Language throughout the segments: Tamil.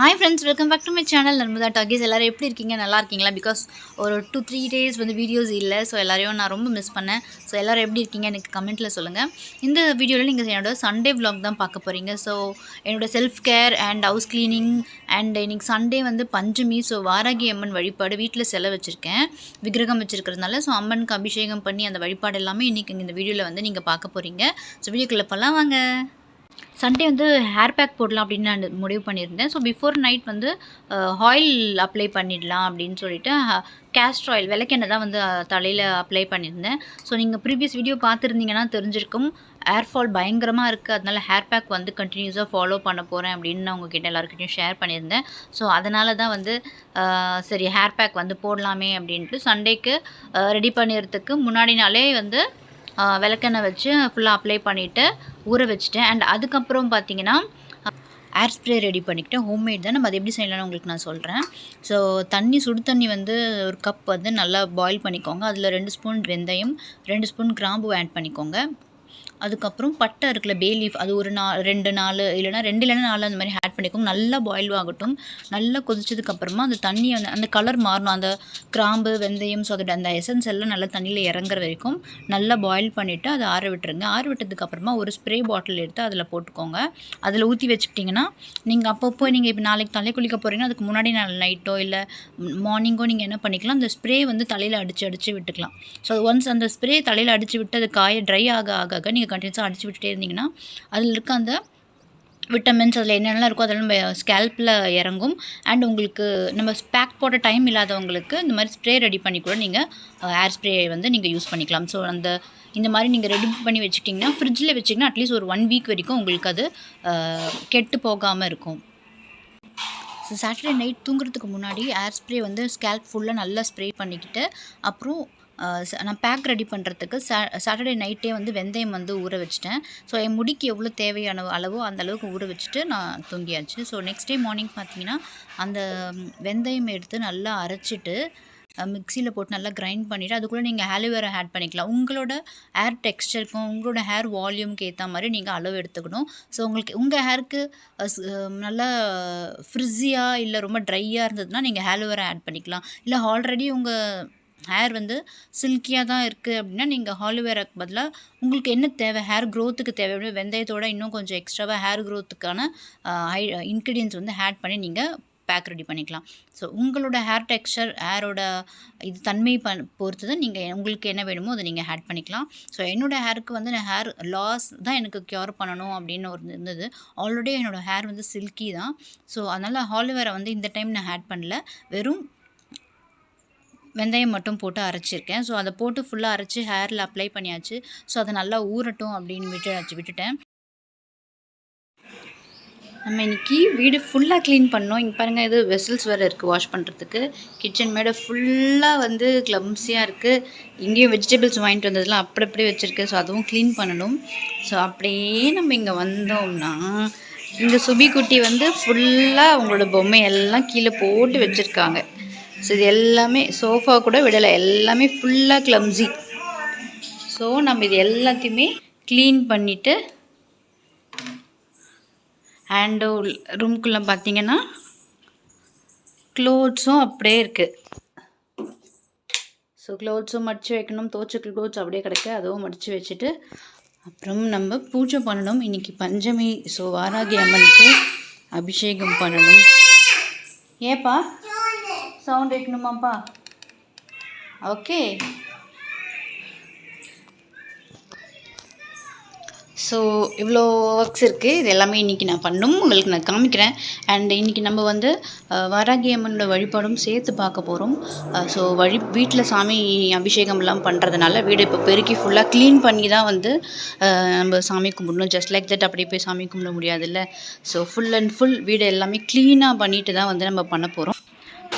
Hi friends, welcome back to my channel. Narmada Talkies. எல்லாரும் எப்படி இருக்கீங்க? நல்லா இருக்கீங்களா? Because ஒரு 2-3 days வந்து வீடியோஸ் இல்லை. ஸோ எல்லாரையும் நான் ரொம்ப மிஸ் பண்ணேன். ஸோ எல்லாரும் எப்படி இருக்கீங்க எனக்கு கமெண்ட்டில் சொல்லுங்கள். இந்த வீடியோவில் நீங்கள் என்னோட சண்டே vlog தான் பார்க்க போகிறீங்க. ஸோ என்னோட self care and house cleaning and இன்னைக்கு சண்டே வந்து பஞ்சமி. ஸோ வாராகி அம்மன் வழிபாடு வீட்டில் செலவு வச்சுருக்கேன், விக்கிரகம் வச்சுருக்கிறதுனால. ஸோ அம்மனுக்கு அபிஷேகம் பண்ணி அந்த வழிபாடு எல்லாமே இன்றைக்கி இந்த வீடியோவில் வந்து நீங்கள் பார்க்க போகிறீங்க. ஸோ வீடியோக்குள்ளே போகலாம் வாங்க. சண்டே வந்து ஹேர் பேக் போடலாம் அப்படின்னு நான் முடிவு பண்ணியிருந்தேன். ஸோ பிஃபோர் நைட் வந்து ஆயில் அப்ளை பண்ணிடலாம் அப்படின்னு சொல்லிட்டு கேஸ்டர் ஆயில் விளக்கெண்ணெய் தான் வந்து தலையில் அப்ளை பண்ணியிருந்தேன். ஸோ நீங்கள் ப்ரீவியஸ் வீடியோ பார்த்துருந்தீங்கன்னா தெரிஞ்சிருக்கும், ஹேர் ஃபால் பயங்கரமாக இருக்குது. அதனால் ஹேர் பேக் வந்து கண்டினியூஸாக ஃபாலோ பண்ண போகிறேன் அப்படின்னு நான் உங்ககிட்ட எல்லாருக்கிட்டையும் ஷேர் பண்ணியிருந்தேன். ஸோ அதனால தான் வந்து சரி ஹேர் பேக் வந்து போடலாமே அப்படின்ட்டு சண்டேக்கு ரெடி பண்ணிடுறதுக்கு முன்னாடி நாளே வந்து விளக்கெண்ணெய் வச்சு ஃபுல்லாக அப்ளை பண்ணிவிட்டு ஊற வச்சுட்டேன். அண்ட் அதுக்கப்புறம் பார்த்தீங்கன்னா ஏர் ஸ்ப்ரே ரெடி பண்ணிக்கிட்டேன். ஹோம்மேட் தான், நம்ம அதை எப்படி செய்யலாம்னு உங்களுக்கு நான் சொல்கிறேன். ஸோ சுடு தண்ணி வந்து ஒரு கப் வந்து நல்லா பாயில் பண்ணிக்கோங்க. அதில் 2 ஸ்பூன் வெந்தயம், 2 ஸ்பூன் கிராம்பு ஆட் பண்ணிக்கோங்க. அதுக்கப்புறம் பட்டை இருக்குல்ல, பே லீஃப், அது ஒரு 2 இல்லைனா 4 அந்த மாதிரி ஆட் பண்ணிக்கோங்க. நல்லா பாயில் ஆகட்டும். நல்லா கொதிச்சதுக்கப்புறமா அந்த தண்ணியை அந்த கலர் மாறணும். அந்த கிராம்பு வெந்தயம் ஸோ அதோட அந்த எசன்ஸ் எல்லாம் நல்லா தண்ணியில் இறங்குற வரைக்கும் நல்லா பாயில் பண்ணிவிட்டு அதை ஆற விட்டுருங்க. ஆற விட்டதுக்கப்புறமா ஒரு ஸ்ப்ரே பாட்டில் எடுத்து அதில் போட்டுக்கோங்க. அதில் ஊற்றி வச்சுக்கிட்டிங்கன்னா நீங்கள் அப்பப்போ நீங்கள் இப்போ நாளைக்கு தலை குளிக்க போகிறீங்கன்னா அதுக்கு முன்னாடி நாள் நைட்டோ இல்லை மார்னிங்கோ நீங்கள் என்ன பண்ணிக்கலாம், அந்த ஸ்ப்ரே வந்து தலையில் அடித்து விட்டுக்கலாம். ஸோ ஒன்ஸ் அந்த ஸ்ப்ரே தலையில் அடித்து விட்டு அது ட்ரை ஆக நீங்கள் கண்டினியூஸாக அடித்து விட்டுட்டே இருந்தீங்கன்னா அதில் இருக்க அந்த விட்டமின்ஸ் அதில் என்னென்னலாம் இருக்கோ அதெல்லாம் நம்ம ஸ்கேல்பில் இறங்கும். அண்ட் உங்களுக்கு நம்ம பேக் போட டைம் இல்லாதவங்களுக்கு இந்த மாதிரி ஸ்ப்ரே ரெடி பண்ணி கூட நீங்கள் ஏர் ஸ்ப்ரே வந்து நீங்கள் யூஸ் பண்ணிக்கலாம். ஸோ இந்த மாதிரி நீங்கள் ரெடி பண்ணி வச்சுக்கிட்டிங்கன்னா ஃப்ரிட்ஜில் வச்சிங்கன்னா அட்லீஸ்ட் ஒரு 1 வீக் வரைக்கும் உங்களுக்கு அது கெட்டு போகாமல் இருக்கும். ஸோ சாட்டர்டே நைட் தூங்குறதுக்கு முன்னாடி ஏர் ஸ்ப்ரே வந்து ஸ்கேல்ப் ஃபுல்லாக நல்லா ஸ்ப்ரே பண்ணிக்கிட்டு அப்புறம் நான் பேக் ரெடி பண்ணுறதுக்கு சாட்டர்டே நைட்டே வந்து வெந்தயம் வந்து ஊற வச்சுட்டேன். ஸோ என் முடிக்கு எவ்வளோ தேவையான அளவோ அந்த அளவுக்கு ஊற வச்சுட்டு நான் தூங்கியாச்சு. ஸோ நெக்ஸ்ட் டே மார்னிங் பார்த்தீங்கன்னா அந்த வெந்தயம் எடுத்து நல்லா அரைச்சிட்டு மிக்சியில் போட்டு நல்லா கிரைண்ட் பண்ணிவிட்டு அதுக்குள்ளே நீங்கள் ஆலோவேரா ஆட் பண்ணிக்கலாம். உங்களோட ஹேர் டெக்ஸ்டருக்கும் உங்களோட ஹேர் வால்யூம்க்கு ஏற்ற மாதிரி நீங்கள் அளவு எடுத்துக்கணும். ஸோ உங்களுக்கு உங்கள் ஹேருக்கு நல்லா ஃப்ரிஸியாக இல்லை ரொம்ப ட்ரையாக இருந்ததுன்னா நீங்கள் ஆலோவேரா ஆட் பண்ணிக்கலாம். இல்லை ஆல்ரெடி உங்கள் ஹேர் வந்து சில்கியாக தான் இருக்குது அப்படின்னா நீங்கள் ஆலோவேராக்கு பதிலாக உங்களுக்கு என்ன தேவை, ஹேர் க்ரோத்துக்கு தேவை அப்படின்னா வெந்தயத்தோட இன்னும் கொஞ்சம் எக்ஸ்ட்ராவாக ஹேர் க்ரோத்துக்கான இன்க்ரீடியன்ஸ் வந்து ஆட் பண்ணி நீங்கள் பேக் ரெடி பண்ணிக்கலாம். ஸோ உங்களோட ஹேர் டெக்ஸ்சர் ஹேரோட இது தன்மை பொறுத்து தான் நீங்கள் உங்களுக்கு என்ன வேணுமோ அதை நீங்கள் ஆட் பண்ணிக்கலாம். ஸோ என்னோடய ஹேருக்கு வந்து நான் ஹேர் லாஸ் தான் எனக்கு க்யூர் பண்ணணும் அப்படின்னு ஒரு இருந்தது. ஆல்ரெடி என்னோடய ஹேர் வந்து சில்கி தான். ஸோ அதனால் ஆலோவேரா வந்து இந்த டைம் நான் ஆட் பண்ணல, வெறும் வெந்தயம் மட்டும் போட்டு அரைச்சிருக்கேன். ஸோ அதை போட்டு ஃபுல்லாக அரைச்சி ஹேரில் அப்ளை பண்ணியாச்சு. ஸோ அதை நல்லா ஊறட்டும் அப்படின்னு விட்டுட்டேன். நம்ம இன்றைக்கி வீடு ஃபுல்லாக க்ளீன் பண்ணோம். இங்கே பாருங்கள், இது வெசல்ஸ் வேறு இருக்குது வாஷ் பண்ணுறதுக்கு. கிச்சன் மேடை ஃபுல்லாக வந்து க்ளம்ஸியாக இருக்குது. இங்கேயும் வெஜிடபிள்ஸ் வாங்கிட்டு வந்ததெல்லாம் அப்படியே வச்சுருக்கு. ஸோ அதுவும் க்ளீன் பண்ணணும். ஸோ அப்படியே நம்ம இங்கே வந்தோம்னா இந்த சுபி குட்டி வந்து ஃபுல்லாக அவங்களோட பொம்மையெல்லாம் கீழே போட்டு வச்சுருக்காங்க. ஸோ இது எல்லாமே சோஃபா கூட விடலை, எல்லாமே ஃபுல்லாக க்ளம்ஸி. ஸோ நம்ம இது எல்லாத்தையுமே க்ளீன் பண்ணிவிட்டு அண்டு ரூம்குள்ளே பார்த்தீங்கன்னா க்ளோத்ஸும் அப்படியே இருக்குது. ஸோ க்ளோத்ஸும் மடித்து வைக்கணும். துவைச்ச க்ளோத்ஸ் அப்படியே கிடக்கு, அதுவும் மடித்து வச்சுட்டு அப்புறம் நம்ம பூஜை பண்ணணும். இன்றைக்கி பஞ்சமி. ஸோ வாராகி அம்மனுக்கு அபிஷேகம் பண்ணணும். ஏப்பா சவுண்ட் வைக்கணுமாப்பா? ஓகே. ஸோ இவ்வளோ ஒர்க்ஸ் இருக்குது. இது எல்லாமே இன்றைக்கி நான் பண்ணணும், உங்களுக்கு நான் காமிக்கிறேன். அண்ட் இன்றைக்கி நம்ம வந்து வாராகி அம்மனோட வழிபாடும் சேர்த்து பார்க்க போகிறோம். ஸோ வீட்டில் சாமி அபிஷேகம்லாம் பண்ணுறதுனால வீடு இப்போ பெருக்கி ஃபுல்லாக க்ளீன் பண்ணி தான் வந்து நம்ம சாமி கும்பிடணும். ஜஸ்ட் லைக் தட் அப்படியே போய் சாமி கும்பிட முடியாதுல்ல. ஸோ ஃபுல் அண்ட் ஃபுல் வீடு எல்லாமே க்ளீனாக பண்ணிட்டு தான் வந்து நம்ம பண்ண போகிறோம்.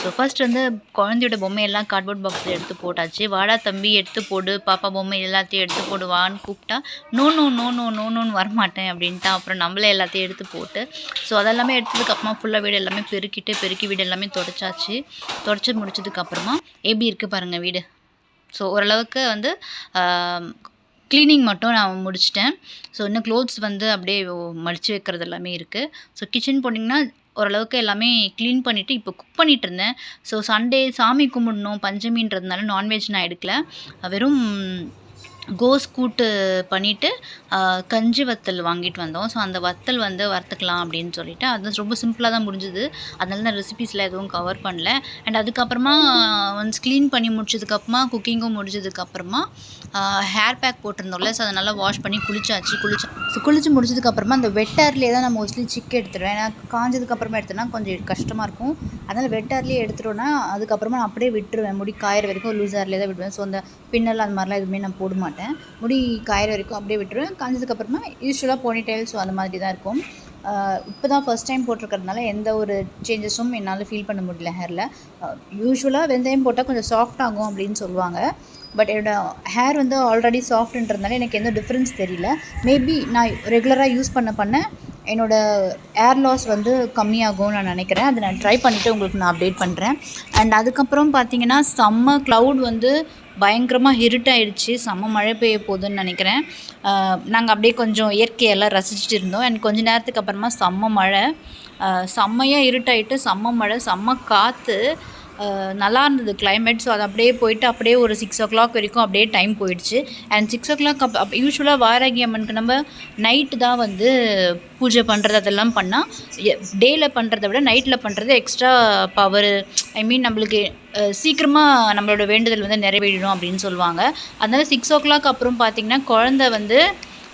ஸோ ஃபர்ஸ்ட் வந்து குழந்தையோட பொம்மையெல்லாம் கார்ட்போர்ட் பாக்ஸில் எடுத்து போட்டாச்சு. வாடா தம்பி எடுத்து போடு, பாப்பா பொம்மை எல்லாத்தையும் எடுத்து போடுவான்னு கூப்பிட்டா நோன்னு வரமாட்டேன் அப்படின்ட்டா. அப்புறம் நம்மளே எல்லாத்தையும் எடுத்து போட்டு ஸோ அதெல்லாமே எடுத்ததுக்கப்புறமா ஃபுல்லாக வீடு எல்லாமே பெருக்கி வீடு எல்லாமே தொடச்சி முடிச்சதுக்கப்புறமா எப்படி இருக்குது பாருங்கள் வீடு. ஸோ ஓரளவுக்கு வந்து க்ளீனிங் மட்டும் நான் முடிச்சிட்டேன். ஸோ இன்னும் க்ளோத்ஸ் வந்து அப்படியே மடித்து வைக்கிறது எல்லாமே இருக்குது. ஸோ கிச்சன் போனீங்கன்னா ஓரளவுக்கு எல்லாமே க்ளீன் பண்ணிவிட்டு இப்போ குக் பண்ணிகிட்டு இருந்தேன். ஸோ சண்டே சாமி கும்பிடணும் பஞ்சமின்றதுனால நான்வெஜ் நான் எடுக்கல. வெறும் கோஸ் கூட்டு பண்ணிவிட்டு கஞ்சி வத்தல் வாங்கிட்டு வந்தோம். ஸோ அந்த வத்தல் வந்து வறுத்துக்கலாம் அப்படின்னு சொல்லிட்டு அது ரொம்ப சிம்பிளாக தான் முடிஞ்சுது. அதனால நான் ரெசிபீஸில் எதுவும் கவர் பண்ணல. அண்ட் அதுக்கப்புறமா ஒன்ஸ் க்ளீன் பண்ணி முடிச்சதுக்கப்புறமா குக்கிங்கும் முடிச்சதுக்கப்புறமா ஹேர் பேக் போட்டிருந்தோம்ல, ஸோ அதனால் வாஷ் பண்ணி குளிச்சு முடிச்சதுக்கப்புறமா அந்த வெட்டார்லேயே தான் நான் மோஸ்ட்லி சிக்கு எடுத்துடுவேன். ஏன்னா காஞ்சதுக்கப்புறமா எடுத்தோன்னா கொஞ்சம் கஷ்டமாக இருக்கும். அதனால் வெட்டார்லேயே எடுத்துட்டோன்னா அதுக்கப்புறமா நான் அப்படியே விட்டுருவேன். முடி காயிற வரைக்கும் லூஸ் ஹேர்லேயே தான் விடுவேன். ஸோ அந்த பின்னல் அந்த மாதிரிலாம் எதுவுமே நான் போட மாட்டேன். முடி காயிற வரைக்கும் அப்படியே விட்டுருவேன். காஞ்சதுக்கப்புறமா யூஸ்வலாக போனிடெயில் ஸோ அந்த மாதிரி தான் இருக்கும். இப்போ தான் ஃபஸ்ட் டைம் போட்டிருக்கிறதுனால எந்த ஒரு சேஞ்சஸும் என்னால் ஃபீல் பண்ண முடியல ஹேரில். யூஸ்வலாக வெந்தயம் போட்டால் கொஞ்சம் சாஃப்ட் ஆகும் அப்படின்னு சொல்லுவாங்க. பட் என்னோடய ஹேர் வந்து ஆல்ரெடி சாஃப்ட்ன்றதுனால எனக்கு எந்த டிஃப்ரென்ஸ் தெரியல. மேபி நான் ரெகுலராக யூஸ் பண்ண என்னோடய ஏர் லாஸ் வந்து கம்மியாகும்னு நான் நினைக்கிறேன். அதை நான் ட்ரை பண்ணிவிட்டு உங்களுக்கு நான் அப்டேட் பண்ணுறேன். அண்ட் அதுக்கப்புறம் பார்த்திங்கன்னா செம்ம க்ளவுட் வந்து பயங்கரமாக இருட்டாயிடுச்சு. செம்ம மழை பெய்ய போகுதுன்னு நினைக்கிறேன். நாங்கள் அப்படியே கொஞ்சம் இயற்கையெல்லாம் ரசிச்சுட்டு இருந்தோம். அண்ட் கொஞ்சம் நேரத்துக்கு அப்புறமா செம்ம மழை, செம்மையாக இருட்டாயிட்டு செம்ம மழை, செம்ம காற்று. நல்லா இருந்தது கிளைமேட். ஸோ அது அப்படியே போயிட்டு அப்படியே ஒரு 6 o'clock வரைக்கும் அப்படியே டைம் போயிடுச்சு. அண்ட் 6 o'clock யூஸ்வலாக வாராகி அம்மனுக்கு நம்ம நைட்டு தான் வந்து பூஜை பண்ணுறது அதெல்லாம் பண்ணால் டேயில் பண்ணுறதை விட நைட்டில் பண்ணுறது எக்ஸ்ட்ரா பவர். ஐ மீன் நம்மளுக்கு சீக்கிரமாக நம்மளோட வேண்டுதல் வந்து நிறைவேறிடும் அப்படின்னு சொல்லுவாங்க. அதனால் 6 o'clock அப்புறம் பார்த்திங்கன்னா குழந்த வந்து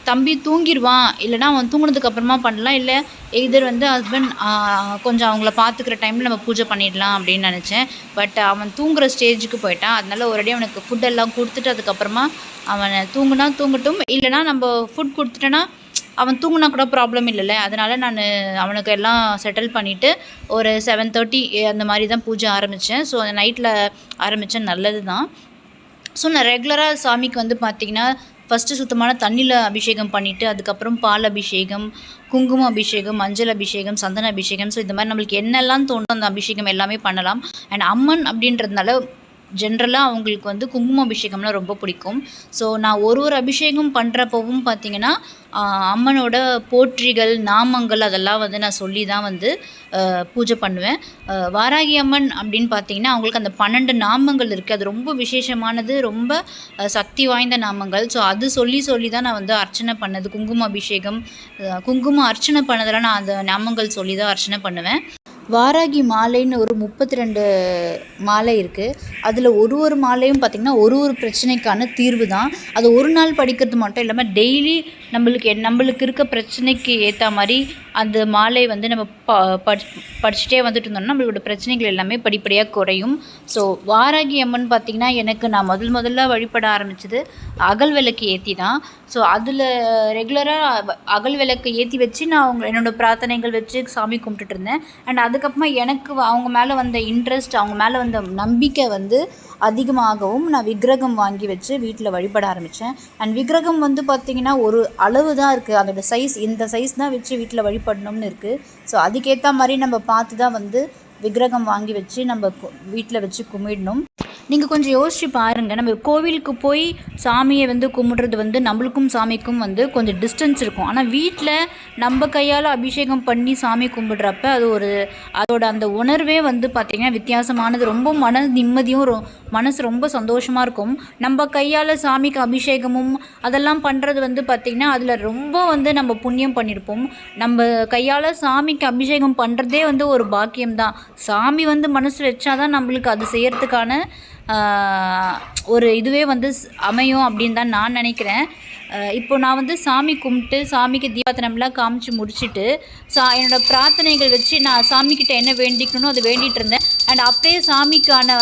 தம்பி தூங்கிடுவான், இல்லைனா அவன் தூங்கினதுக்கப்புறமா பண்ணலாம், இல்லை எய்தர் வந்து ஹஸ்பண்ட் கொஞ்சம் அவங்கள பார்த்துக்கிற டைமில் நம்ம பூஜை பண்ணிடலாம் அப்படின்னு நினச்சேன். பட் அவன் தூங்குகிற ஸ்டேஜுக்கு போயிட்டான். அதனால் ஒரேடியாக அவனுக்கு ஃபுட்டெல்லாம் கொடுத்துட்டு அதுக்கப்புறமா அவனை தூங்கட்டும், இல்லைனா நம்ம ஃபுட் கொடுத்துட்டோன்னா அவன் தூங்கினா கூட ப்ராப்ளம் இல்லைல்ல. அதனால் நான் அவனுக்கு எல்லாம் செட்டில் பண்ணிவிட்டு ஒரு 7:30 அந்த மாதிரி தான் பூஜை ஆரம்பித்தேன். ஸோ நைட்டில் ஆரம்பித்தேன், நல்லது தான். ஸோ நான் ரெகுலராக சாமிக்கு வந்து பார்த்திங்கன்னா ஃபஸ்ட்டு சுத்தமான தண்ணியில் அபிஷேகம் பண்ணிவிட்டு அதுக்கப்புறம் பால் அபிஷேகம், குங்கும அபிஷேகம், மஞ்சள் அபிஷேகம், சந்தன அபிஷேகம், ஸோ இந்த மாதிரி நம்மளுக்கு என்னெல்லாம் தோணும் அந்த அபிஷேகம் எல்லாமே பண்ணலாம். அண்ட் அம்மன் அப்படின்றதுனால ஜென்ரலாக அவங்களுக்கு வந்து குங்கும அபிஷேகம்லாம் ரொம்ப பிடிக்கும். ஸோ நான் ஒரு அபிஷேகம் பண்ணுறப்பவும் பார்த்திங்கன்னா அம்மனோட போற்றிகள் நாமங்கள் அதெல்லாம் வந்து நான் சொல்லி தான் வந்து பூஜை பண்ணுவேன். வாராகி அம்மன் அப்படின்னு பார்த்திங்கன்னா அவங்களுக்கு அந்த 12 நாமங்கள் இருக்குது. அது ரொம்ப விசேஷமானது, ரொம்ப சக்தி வாய்ந்த நாமங்கள். ஸோ அது சொல்லி தான் நான் வந்து அர்ச்சனை பண்ணது. குங்கும அபிஷேகம், குங்குமம் அர்ச்சனை பண்ணதெல்லாம் நான் அந்த நாமங்கள் சொல்லி தான் அர்ச்சனை பண்ணுவேன். வாராகி மாலைன்னு ஒரு 32 மாலை இருக்குது. அதில் ஒரு மாலையும் பார்த்திங்கன்னா ஒரு பிரச்சனைக்கான தீர்வு தான். அது ஒரு நாள் படிக்கிறது மட்டும் இல்லாமல் டெய்லி நம்மளுக்கு இருக்க பிரச்சனைக்கு ஏற்ற மாதிரி அந்த மாலை வந்து நம்ம படிச்சுட்டே வந்துட்டு இருந்தோம்னா நம்மளோட பிரச்சனைகள் எல்லாமே படிப்படியாக குறையும். ஸோ வாராகி அம்மன் பார்த்திங்கன்னா எனக்கு நான் முதல்ல வழிபட ஆரம்பித்தது அகல் விளக்கு ஏற்றி தான். ஸோ அதில் ரெகுலராக அகல் விளக்கு ஏற்றி வச்சு நான் என்னோடய பிரார்த்தனைகள் வச்சு சாமி கும்பிட்டுட்டு இருந்தேன். அண்ட் அதுக்கப்புறமா எனக்கு அவங்க மேலே வந்த இன்ட்ரெஸ்ட், அவங்க மேலே வந்த நம்பிக்கை வந்து அதிகமாகவும் நான் விக்கிரகம் வாங்கி வச்சு வீட்டில் வழிபட ஆரம்பித்தேன். அண்ட் விக்கிரகம் வந்து பார்த்திங்கன்னா ஒரு அளவு தான் இருக்குது. அதோடய சைஸ் இந்த சைஸ் தான் வச்சு வீட்டில் வழிபடணும்னு இருக்குது. ஸோ அதுக்கேற்ற மாதிரி நம்ம பார்த்து தான் வந்து விக்கிரகம் வாங்கி வச்சு நம்ம வீட்டில் வச்சு கும்பிடணும். நீங்கள் கொஞ்சம் யோசிச்சு பாருங்கள். நம்ம கோவிலுக்கு போய் சாமியை வந்து கும்பிட்றது வந்து நம்மளுக்கும் சாமிக்கும் வந்து கொஞ்சம் டிஸ்டன்ஸ் இருக்கும். ஆனால் வீட்டில் நம்ம கையால் அபிஷேகம் பண்ணி சாமி கும்பிட்றப்ப அதோட அந்த உணர்வே வந்து பார்த்திங்கன்னா வித்தியாசமானது. ரொம்ப மன நிம்மதியும் மனசு ரொம்ப சந்தோஷமாக இருக்கும். நம்ம கையால் சாமிக்கு அபிஷேகமும் அதெல்லாம் பண்ணுறது வந்து பார்த்திங்கன்னா அதில் ரொம்ப வந்து நம்ம புண்ணியம் பண்ணியிருப்போம். நம்ம கையால் சாமிக்கு அபிஷேகம் பண்ணுறதே வந்து ஒரு பாக்கியம்தான். சாமி வந்து மனசு வச்சாதான் நம்மளுக்கு அது செய்கிறதுக்கான ஒரு இதுவே வந்து அமையும் அப்படின்னு தான் நான் நினைக்கிறேன். இப்போ நான் வந்து சாமி கும்பிட்டு சாமிக்கு தீபாரத்தனம்லாம் காமிச்சு முடிச்சுட்டு என்னோடய பிரார்த்தனைகள் வச்சு நான் சாமிக்கிட்ட என்ன வேண்டிக்கணும் அதை வேண்டிகிட்டு இருந்தேன். அண்ட் அப்படியே சாமிக்கான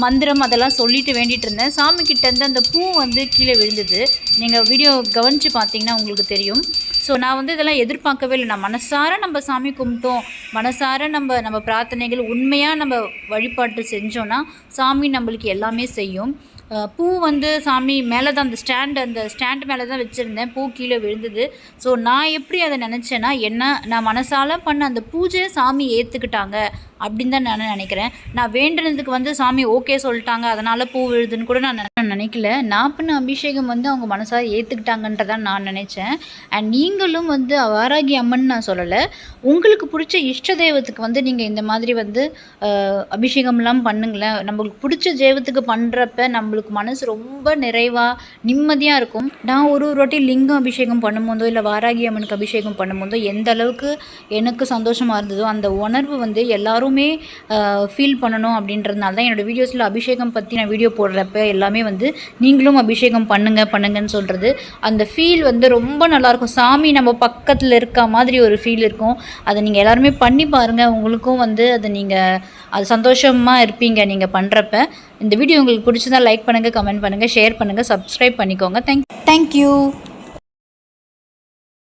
மந்திரம் அதெல்லாம் சொல்லிட்டு வேண்டிகிட்டு இருந்தேன். சாமிக்கிட்டேருந்து அந்த பூ வந்து கீழே விழுந்தது. நீங்கள் வீடியோ கவனித்து பார்த்தீங்கன்னா உங்களுக்கு தெரியும். ஸோ நான் வந்து இதெல்லாம் எதிர்பார்க்கவே இல்லை. நான் மனசார நம்ம சாமி கும்பிட்டோம், மனசார நம்ம பிரார்த்தனைகள் உண்மையாக நம்ம வழிபாட்டு செஞ்சோன்னா சாமி நம்மளுக்கு எல்லாமே செய்யும். பூ வந்து சாமி மேலே தான் அந்த ஸ்டாண்ட் மேலே தான் வச்சுருந்தேன். பூ கீழே விழுந்தது. ஸோ நான் எப்படி அதை நினச்சேன்னா நான் மனசால பண்ண அந்த பூஜை சாமி ஏற்றுக்கிட்டாங்க அப்படின்னு தான் நான் நினைக்கிறேன். நான் வேண்டுனதுக்கு வந்து சாமி ஓகே சொல்லிட்டாங்க, அதனால் பூ விழுதுன்னு கூட நான் நினைக்கல. நான் பண்ண அபிஷேகம் வந்து அவங்க மனசார ஏற்றுக்கிட்டாங்கன்றதான் நான் நினச்சேன். அண்ட் நீங்களும் வந்து வாராகி அம்மன் நான் சொல்லலை, உங்களுக்கு பிடிச்ச இஷ்ட தெய்வத்துக்கு வந்து நீங்கள் இந்த மாதிரி வந்து அபிஷேகம்லாம் பண்ணுங்களேன். நம்மளுக்கு பிடிச்ச தெய்வத்துக்கு பண்ணுறப்ப நம்மளுக்கு மனசு ரொம்ப நிறைவாக நிம்மதியாக இருக்கும். நான் ஒரு வாட்டி லிங்கம் அபிஷேகம் பண்ணும்போதோ இல்லை வாராகி அம்மனுக்கு அபிஷேகம் பண்ணும்போதோ எந்த அளவுக்கு எனக்கு சந்தோஷமாக இருந்ததோ அந்த உணர்வு வந்து எல்லாருமே ஃபீல் பண்ணணும் அப்படின்றதுனால தான் என்னோடய வீடியோஸில் அபிஷேகம் பற்றி நான் வீடியோ போடுறப்ப எல்லாமே வந்து நீங்களும் அபிஷேகம் பண்ணுங்கன்னு சொல்கிறது. அந்த ஃபீல் வந்து ரொம்ப நல்லாயிருக்கும். சாமி நம்ம பக்கத்தில் இருக்க மாதிரி ஒரு ஃபீல் இருக்கும். அதை நீங்கள் எல்லாருமே பண்ணி பாருங்கள். உங்களுக்கும் வந்து அது சந்தோஷமாக இருப்பீங்க நீங்கள் பண்ணுறப்ப. இந்த வீடியோ உங்களுக்கு பிடிச்சதா லைக் பண்ணுங்கள், கமெண்ட் பண்ணுங்கள், ஷேர் பண்ணுங்கள், சப்ஸ்கிரைப் பண்ணிக்கோங்க. தேங்க்யூ.